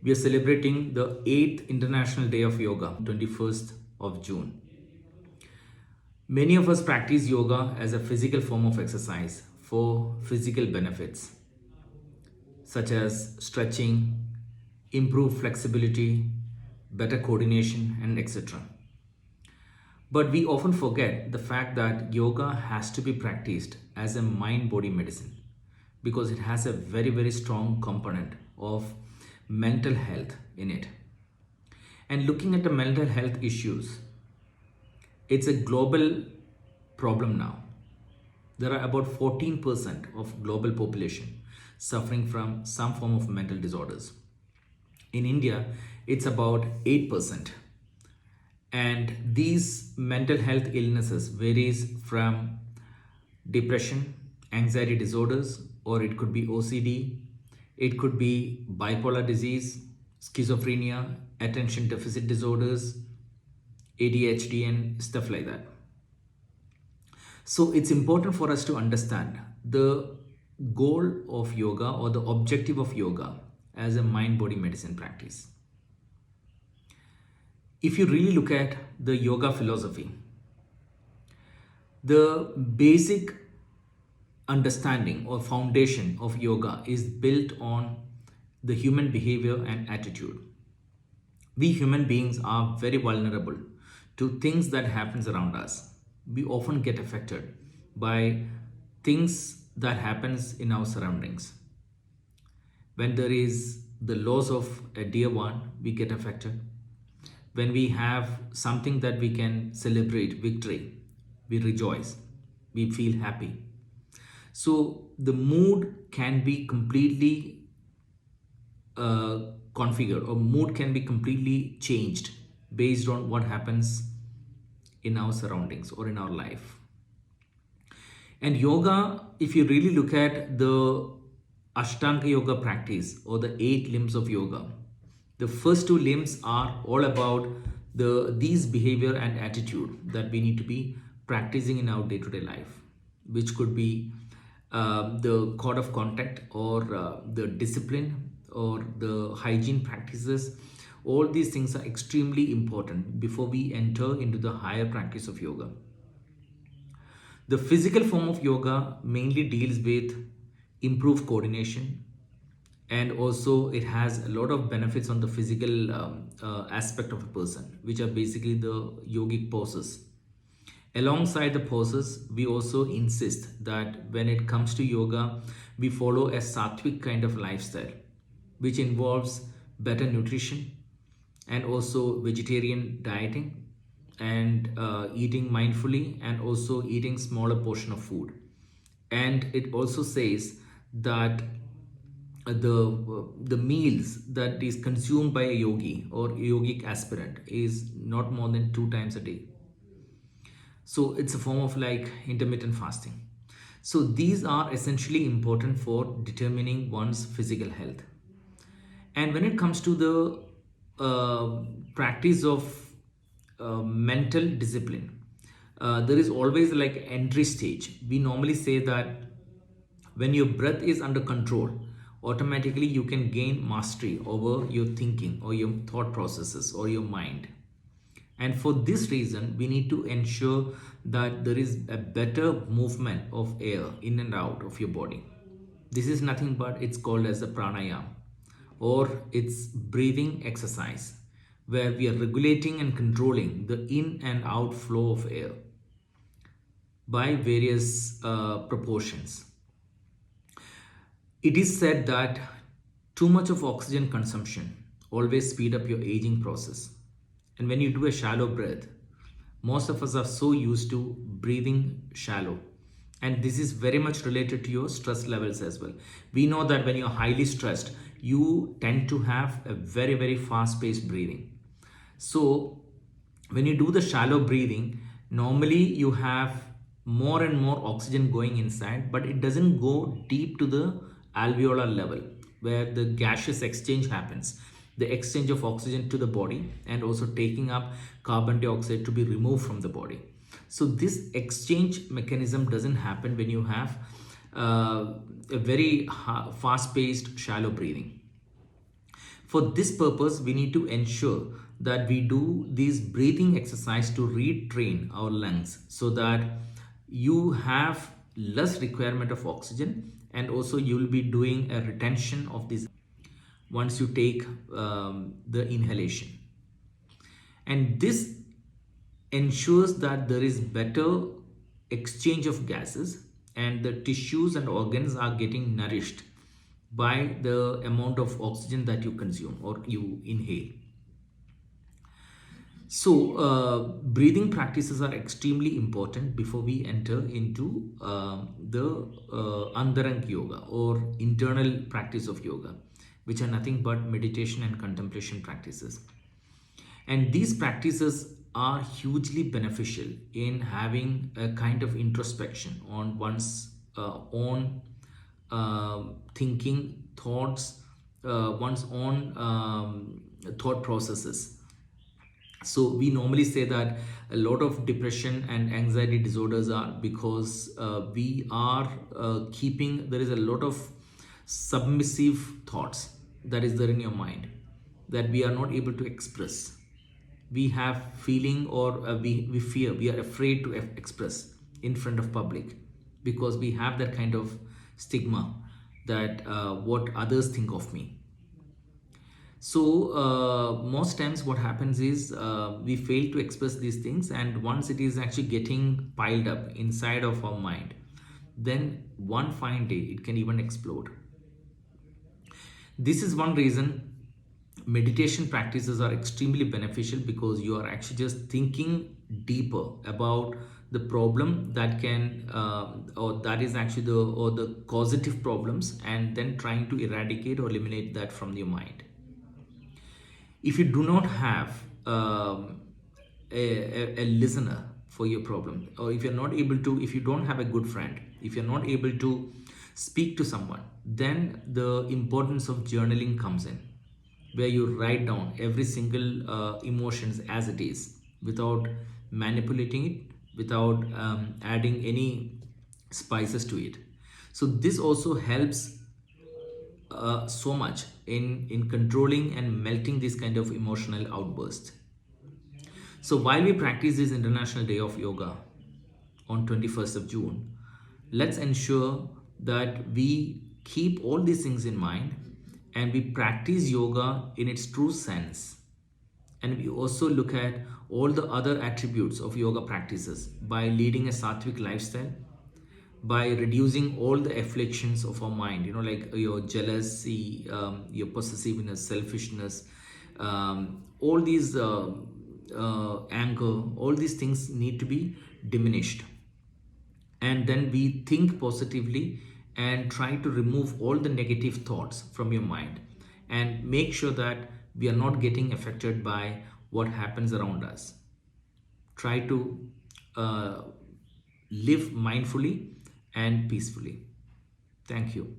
We are celebrating the 8th International Day of Yoga, 21st of June. Many of us practice yoga as a physical form of exercise for physical benefits such as stretching, improved flexibility, better coordination, and etc. But we often forget the fact that yoga has to be practiced as a mind body medicine because it has a very strong component of mental health in it. And looking at the mental health issues, it's a global problem now. There are about 14% of global population suffering from some form of mental disorders. In India, it's about 8%. And these mental health illnesses varies from depression, anxiety disorders, or it could be OCD, it could be bipolar disease, schizophrenia, attention deficit disorders, ADHD, and stuff like that. So it's important for us to understand the goal of yoga or the objective of yoga as a mind body medicine practice. If you really look at the yoga philosophy, the basic understanding or foundation of yoga is built on the human behavior and attitude. We human beings are very vulnerable to things that happens around us. We often get affected by things that happens in our surroundings. When there is the loss of a dear one, we get affected. When we have something that we can celebrate victory, we rejoice, we feel happy. So the mood can be completely configured, or mood can be completely changed based on what happens in our surroundings or in our life. And yoga, if you really look at the Ashtanga yoga practice or the 8 limbs of yoga, the first 2 limbs are all about these behavior and attitude that we need to be practicing in our day-to-day life, which could be the code of conduct or the discipline or the hygiene practices. All these things are extremely important before we enter into the higher practice of yoga. The physical form of yoga mainly deals with improved coordination, and also it has a lot of benefits on the physical aspect of a person, which are basically the yogic poses. Alongside the poses, we also insist that when it comes to yoga, we follow a sattvic kind of lifestyle, which involves better nutrition and also vegetarian dieting and eating mindfully and also eating smaller portion of food. And it also says that the meals that is consumed by a yogi or yogic aspirant is not more than 2 times a day. So it's a form of like intermittent fasting. So these are essentially important for determining one's physical health. And when it comes to the practice of mental discipline, there is always like entry stage. We normally say that when your breath is under control, automatically you can gain mastery over your thinking or your thought processes or your mind. And for this reason, we need to ensure that there is a better movement of air in and out of your body. This is nothing but it's called as a pranayama, or it's breathing exercise, where we are regulating and controlling the in and out flow of air by various proportions. It is said that too much of oxygen consumption always speed up your aging process. And when you do a shallow breath, most of us are so used to breathing shallow. And this is very much related to your stress levels as well. We know that when you're highly stressed, you tend to have a very fast paced breathing. So when you do the shallow breathing, normally you have more and more oxygen going inside, but it doesn't go deep to the alveolar level where the gaseous exchange happens, the exchange of oxygen to the body and also taking up carbon dioxide to be removed from the body. So this exchange mechanism doesn't happen when you have a very fast-paced shallow breathing. For this purpose, we need to ensure that we do these breathing exercise to retrain our lungs so that you have less requirement of oxygen, and also you will be doing a retention of this once you take the inhalation. And this ensures that there is better exchange of gases and the tissues and organs are getting nourished by the amount of oxygen that you consume or you inhale. So, breathing practices are extremely important before we enter into the Andarang Yoga or internal practice of yoga, which are nothing but meditation and contemplation practices. And these practices are hugely beneficial in having a kind of introspection on one's own thinking, thoughts, one's own thought processes. So we normally say that a lot of depression and anxiety disorders are because we are keeping, there is a lot of submissive thoughts that is there in your mind that we are not able to express. We have feeling, or we fear, we are afraid to express in front of public because we have that kind of stigma that what others think of me. So most times what happens is we fail to express these things, and once it is actually getting piled up inside of our mind, then one fine day it can even explode. This is one reason meditation practices are extremely beneficial, because you are actually just thinking deeper about the problem that can or that is actually the causative problems, and then trying to eradicate or eliminate that from your mind. If you do not have a listener for your problem, or if you're not able to, if you don't have a good friend, if you're not able to speak to someone, then the importance of journaling comes in, where you write down every single emotions as it is, without manipulating it, without adding any spices to it. So this also helps so much in controlling and melting this kind of emotional outburst. So while we practice this International Day of Yoga on 21st of June, let's ensure that we keep all these things in mind and we practice yoga in its true sense. And we also look at all the other attributes of yoga practices by leading a sattvic lifestyle, by reducing all the afflictions of our mind, like your jealousy, your possessiveness, selfishness, all these anger, all these things need to be diminished. And then we think positively and try to remove all the negative thoughts from your mind and make sure that we are not getting affected by what happens around us. Try to live mindfully and peacefully. Thank you.